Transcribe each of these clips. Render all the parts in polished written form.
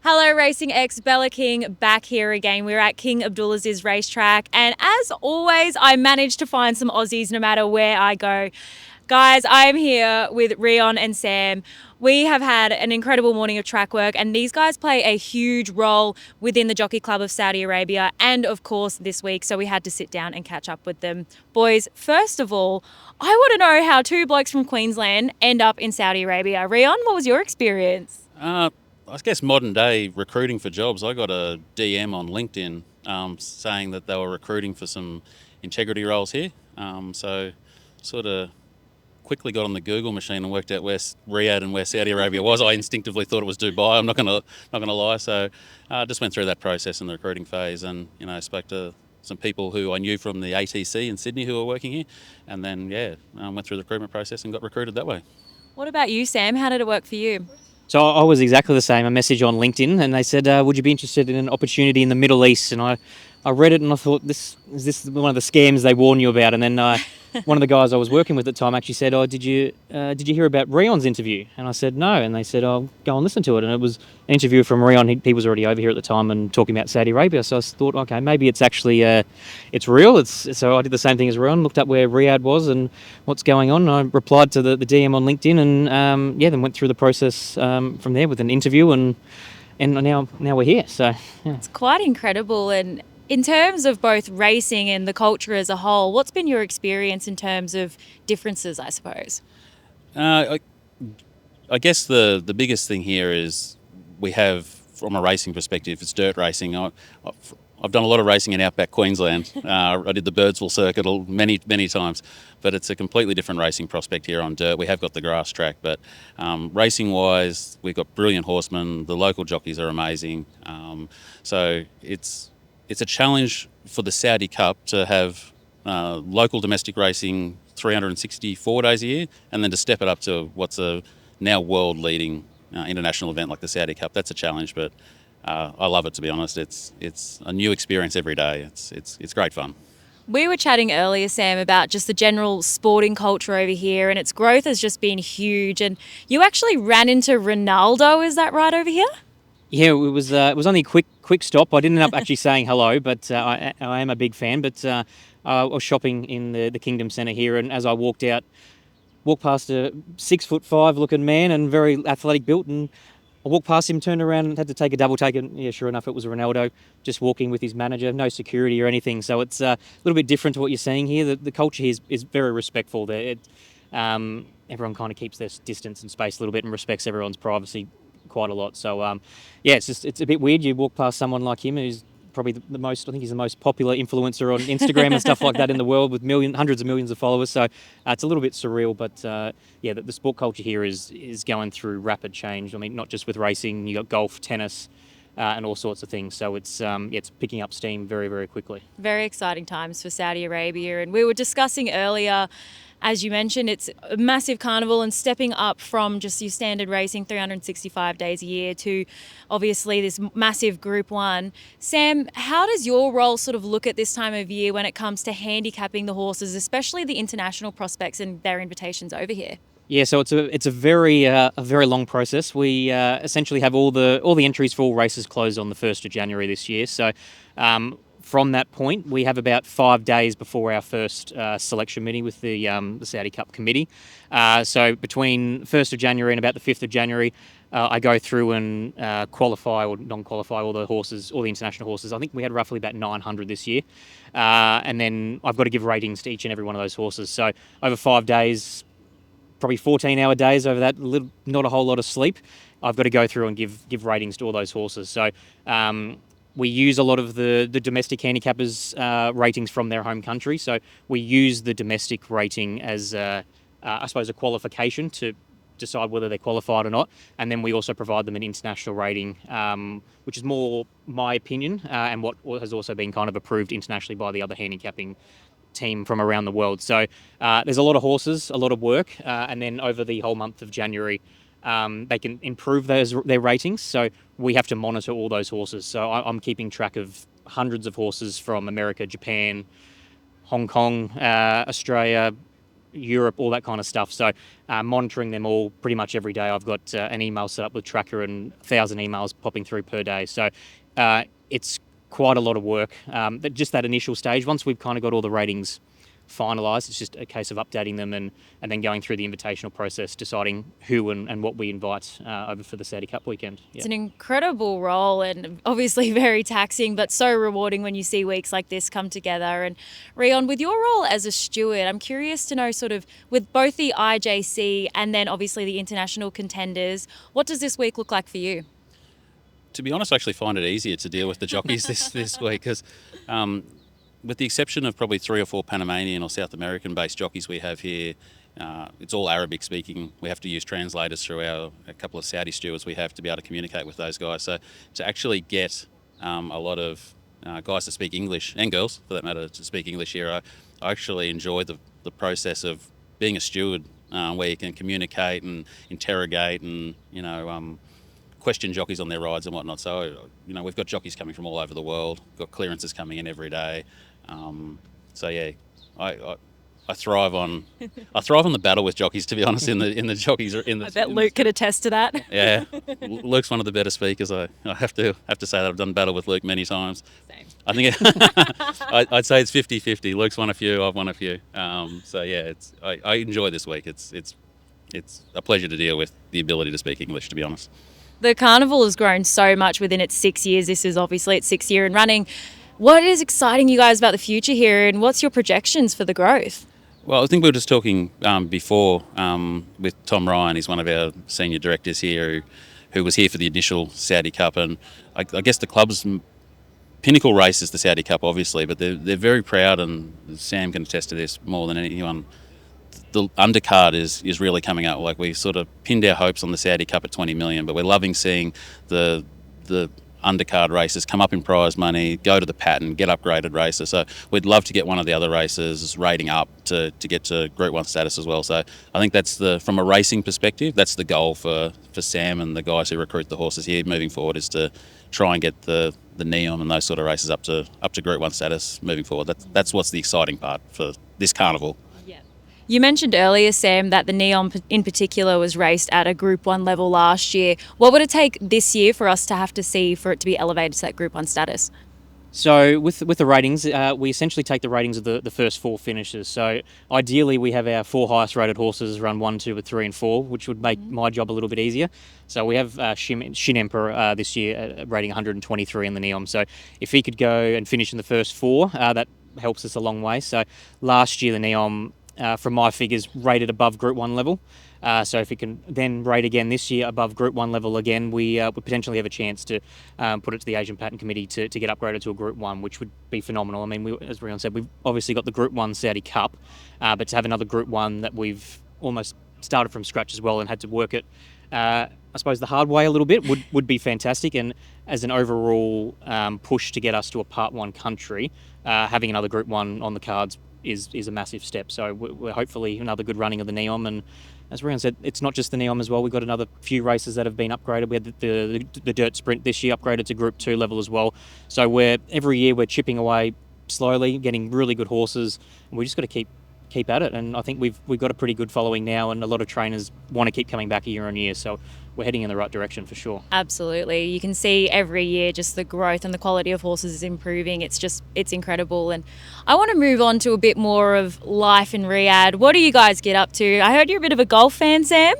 Hello, Racing X, Bella King back here again. We're at King Abdulaziz racetrack, and as always, I manage to find some Aussies no matter where I go. Guys, I am here with Rion and Sam. We have had an incredible morning of track work, and these guys play a huge role within the Jockey Club of Saudi Arabia and, of course, this week, so we had to sit down and catch up with them. Boys, first of all, I want to know how two blokes from Queensland end up in Saudi Arabia. Rion, what was your experience? I guess modern day recruiting for jobs. I got a DM on LinkedIn saying that they were recruiting for some integrity roles here. So sort of quickly got on the Google machine and worked out where Riyadh and where Saudi Arabia was. I instinctively thought it was Dubai. I'm not gonna lie. So just went through that process in the recruiting phase, and spoke to some people who I knew from the ATC in Sydney who were working here, and then went through the recruitment process and got recruited that way. What about you, Sam? How did it work for you? So I was exactly the same. A message on LinkedIn, and they said, "Would you be interested in an opportunity in the Middle East?" And I read it, and I thought, "This is this one of the scams they warn you about?" And then one of the guys I was working with at the time actually said, "Oh, did you hear about Rion's interview?" And I said, "No." And they said, "Oh, go and listen to it." And it was an interview from Rion. He was already over here at the time and talking about Saudi Arabia. So I thought, okay, maybe it's actually it's real. So I did the same thing as Rion, looked up where Riyadh was and what's going on. And I replied to the DM on LinkedIn, and then went through the process from there with an interview, and now we're here. So yeah. It's quite incredible. And in terms of both racing and the culture as a whole, what's been your experience in terms of differences, I suppose? I guess the biggest thing here is we have, from a racing perspective, it's dirt racing. I've done a lot of racing in outback Queensland. I did the Birdsville circuit many times, but it's a completely different racing prospect here on dirt. We have got the grass track, but racing-wise, we've got brilliant horsemen. The local jockeys are amazing. So it's a challenge for the Saudi Cup to have local domestic racing 364 days a year, and then to step it up to what's a now world-leading international event like the Saudi Cup. That's a challenge, but I love it, to be honest. It's a new experience every day. It's great fun. We were chatting earlier, Sam, about just the general sporting culture over here, and its growth has just been huge. And you actually ran into Ronaldo, is that right, over here? Yeah, it was only a quick stop. I didn't end up actually saying hello, but I am a big fan. But I was shopping in the Kingdom Centre here, and as I walked past a 6'5" looking man and very athletic built, and I walked past him, turned around and had to take a double take, and yeah, sure enough, it was Ronaldo just walking with his manager, no security or anything. So it's a little bit different to what you're seeing here. The culture here is very respectful. Everyone kind of keeps their distance and space a little bit and respects everyone's privacy quite a lot. So it's a bit weird. You walk past someone like him who's probably the most, I think he's the most popular influencer on Instagram and stuff like that in the world, with hundreds of millions of followers. So it's a little bit surreal, but the sport culture here is going through rapid change. I mean, not just with racing, you got golf, tennis, and all sorts of things. So it's picking up steam very, very quickly. Very exciting times for Saudi Arabia. And we were discussing earlier, as you mentioned, it's a massive carnival, and stepping up from just your standard racing 365 days a year to obviously this massive Group 1. Sam, how does your role sort of look at this time of year when it comes to handicapping the horses, especially the international prospects and their invitations over here? Yeah, so it's a very long process. We essentially have all the entries for all races closed on the 1st of January this year. So from that point, we have about 5 days before our first selection meeting with the Saudi Cup committee. So between 1st of January and about the 5th of January, I go through and qualify or non-qualify all the horses, all the international horses. I think we had roughly about 900 this year. And then I've got to give ratings to each and every one of those horses. So over 5 days, probably 14-hour days over that, not a whole lot of sleep. I've got to go through and give ratings to all those horses. So we use a lot of the domestic handicappers' ratings from their home country. So we use the domestic rating as, I suppose, a qualification to decide whether they're qualified or not. And then we also provide them an international rating, which is more my opinion, and what has also been kind of approved internationally by the other handicapping team from around the world. So there's a lot of horses, a lot of work, and then over the whole month of January, they can improve their ratings. So we have to monitor all those horses. So I'm keeping track of hundreds of horses from America, Japan, Hong Kong, Australia, Europe, all that kind of stuff. So monitoring them all pretty much every day. I've got an email set up with Tracker and 1,000 emails popping through per day. So it's quite a lot of work. Just that initial stage, once we've kind of got all the ratings finalised, it's just a case of updating them and then going through the invitational process, deciding who and what we invite over for the Saudi Cup weekend. Yeah. It's an incredible role and obviously very taxing, but so rewarding when you see weeks like this come together. And Rion, with your role as a steward, I'm curious to know sort of with both the IJC and then obviously the international contenders, what does this week look like for you? To be honest, I actually find it easier to deal with the jockeys this week because with the exception of probably 3 or 4 Panamanian or South American-based jockeys we have here, it's all Arabic speaking. We have to use translators through a couple of Saudi stewards we have to be able to communicate with those guys. So to actually get a lot of guys to speak English, and girls for that matter, to speak English here, I actually enjoy the process of being a steward where you can communicate and interrogate and, question jockeys on their rides and whatnot. So, we've got jockeys coming from all over the world, got clearances coming in every day. I thrive on the battle with jockeys, to be honest. In the jockeys, I bet Luke could attest to that. Yeah, Luke's one of the better speakers. I have to say that I've done battle with Luke many times. Same. I think I'd say it's 50-50. Luke's won a few, I've won a few. I enjoy this week. It's a pleasure to deal with the ability to speak English, to be honest. The carnival has grown so much within its 6 years. This is obviously its 6th year in running. What is exciting you guys about the future here, and what's your projections for the growth? Well, I think we were just talking before with Tom Ryan. He's one of our senior directors here who was here for the initial Saudi Cup. And I guess the club's pinnacle race is the Saudi Cup, obviously, but they're very proud, and Sam can attest to this more than anyone. The undercard is really coming out. Like, we sort of pinned our hopes on the Saudi Cup at 20 million, but we're loving seeing the undercard races come up in prize money, go to the pattern, get upgraded races. So we'd love to get one of the other races rating up to get to Group 1 status as well. So I think that's from a racing perspective, that's the goal for Sam and the guys who recruit the horses here moving forward, is to try and get the Neom and those sort of races up to Group 1 status moving forward. That's what's the exciting part for this carnival. You mentioned earlier, Sam, that the Neom in particular was raced at a Group 1 level last year. What would it take this year for us to have to see for it to be elevated to that Group 1 status? So with the ratings, we essentially take the ratings of the first 4 finishers. So ideally we have our 4 highest rated horses run 1, 2, 3 and 4, which would make my job a little bit easier. So we have Shin Emperor this year rating 123 in the Neom. So if he could go and finish in the first 4, that helps us a long way. So last year the Neom, from my figures, rated above Group 1 level. So if it can then rate again this year above Group 1 level again, we potentially have a chance to put it to the Asian Patent Committee to get upgraded to a Group 1, which would be phenomenal. I mean, as Rion said, we've obviously got the Group 1 Saudi Cup, but to have another Group 1 that we've almost started from scratch as well and had to work it, I suppose, the hard way a little bit would be fantastic. And as an overall push to get us to a Part 1 country, having another Group 1 on the cards is a massive step. So we're hopefully another good running of the Neom, and as Rion said, it's not just the Neom as well. We've got another few races that have been upgraded. We had the Dirt Sprint this year upgraded to Group 2 level as well. So every year we're chipping away slowly, getting really good horses, and we just got to keep at it. And I think we've got a pretty good following now, and a lot of trainers want to keep coming back year on year. So we're heading in the right direction for sure. Absolutely. You can see every year just the growth and the quality of horses is improving. It's incredible. And I want to move on to a bit more of life in Riyadh. What do you guys get up to? I heard you're a bit of a golf fan, Sam.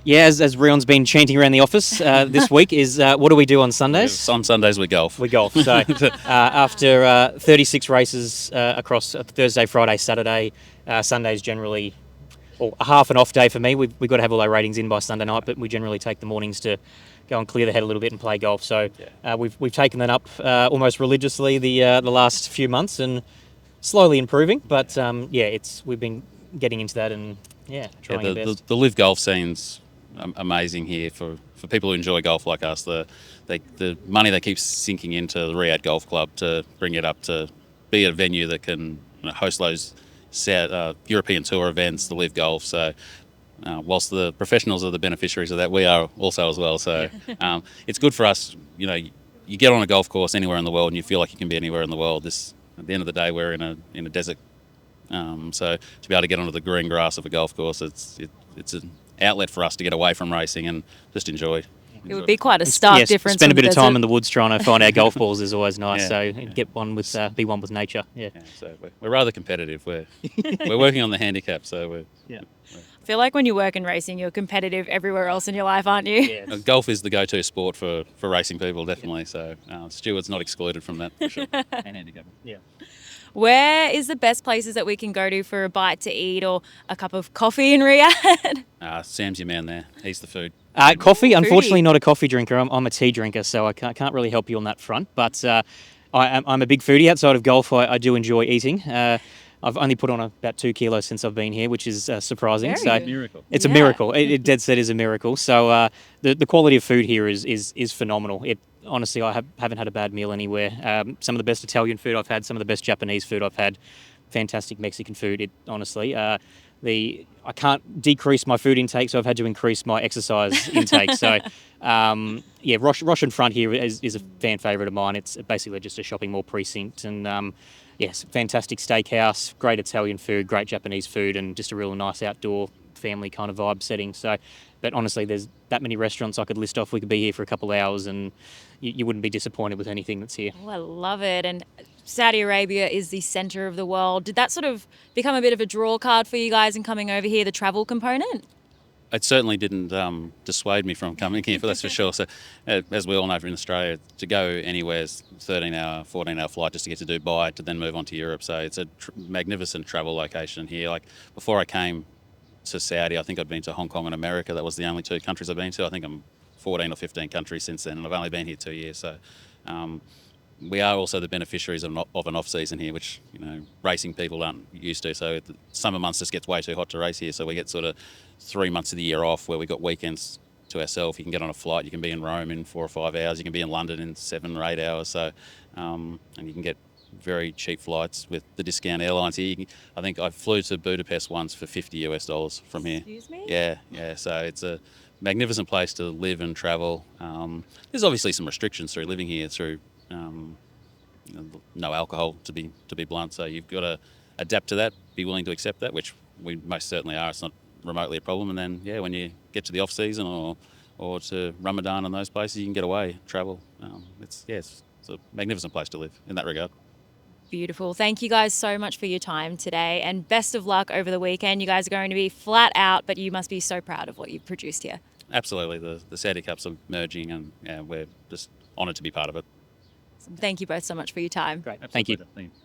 Yeah, as Rion's been chanting around the office this week, is what do we do on Sundays? On Sundays we golf. We golf. So after 36 races across Thursday, Friday, Saturday, Sunday's generally a half an off day for me. We've got to have all our ratings in by Sunday night, but we generally take the mornings to go and clear the head a little bit and play golf. So we've taken that up almost religiously the last few months, and slowly improving. But we've been getting into that and trying our best. The live golf scene's amazing here for people who enjoy golf like us. The money they keep sinking into the Riyadh Golf Club to bring it up to be a venue that can host those European Tour events, the live golf. So whilst the professionals are the beneficiaries of that, we are also as well. So it's good for us. You get on a golf course anywhere in the world and you feel like you can be anywhere in the world. At the end of the day, we're in a desert So to be able to get onto the green grass of a golf course, it's an outlet for us to get away from racing and just enjoy. It would be quite a stark difference. Spend a from bit the of time desert. in the woods trying to find our golf balls is always nice. Yeah, So yeah. get one with be one with nature. Yeah. So we're rather competitive. We're working on the handicap, so we're. I feel like when you work in racing, you're competitive everywhere else in your life, aren't you? Golf is the go-to sport for racing people, definitely. So Steward's not excluded from that for sure. And handicapping. Yeah. Where is the best places that we can go to for a bite to eat or a cup of coffee in Riyadh? Sam's your man there. He's the food. Coffee, unfortunately, Foodie. not a coffee drinker. I'm a tea drinker, so I can't really help you on that front. But I'm a big foodie. Outside of golf, I do enjoy eating. I've only put on about 2 kilos since I've been here, which is surprising. Very good. Miracle. It's a Yeah. miracle. It dead set is a miracle. So the quality of food here is phenomenal. Honestly, I haven't had a bad meal anywhere. Some of the best Italian food I've had, some of the best Japanese food I've had, fantastic Mexican food. Honestly, I can't decrease my food intake, so I've had to increase my exercise intake. So Rosh and Front here is a fan favourite of mine. It's basically just a shopping mall precinct, and yes, fantastic steakhouse, great Italian food, great Japanese food, and just a real nice outdoor family kind of vibe setting. So, but honestly, there's that many restaurants I could list off. We could be here for a couple of hours, and you wouldn't be disappointed with anything that's here. Oh, I love it. And Saudi Arabia is the center of the world. Did that sort of become a bit of a draw card for you guys in coming over here, the travel component? It certainly didn't dissuade me from coming here, that's for sure. So, as we all know, in Australia, to go anywhere is 13-hour, 14-hour flight just to get to Dubai to then move on to Europe. So it's a magnificent travel location here. Like before I came to Saudi, I think I'd been to Hong Kong and America. That was the only 2 countries I've been to. I think I'm 14 or 15 countries since then, and I've only been here 2 years. So we are also the beneficiaries of an off-season here, which racing people aren't used to. So the summer months just gets way too hot to race here. So we get sort of 3 months of the year off where we got weekends to ourselves. You can get on a flight. You can be in Rome in 4 or 5 hours. You can be in London in 7 or 8 hours. So and you can get very cheap flights with the discount airlines here. I think I flew to Budapest once for $50 from here. Excuse me? Yeah. So it's a magnificent place to live and travel. There's obviously some restrictions through living here, through no alcohol, to be blunt. So you've got to adapt to that, be willing to accept that, which we most certainly are. It's not remotely a problem. And then when you get to the off season or to Ramadan and those places, you can get away, travel. It's a magnificent place to live in that regard. Beautiful. Thank you guys so much for your time today, and best of luck over the weekend. You guys are going to be flat out, but you must be so proud of what you've produced here. Absolutely. The Saudi Cups are merging, and we're just honoured to be part of it. Thank you both so much for your time. Great. Thank you. Thank you.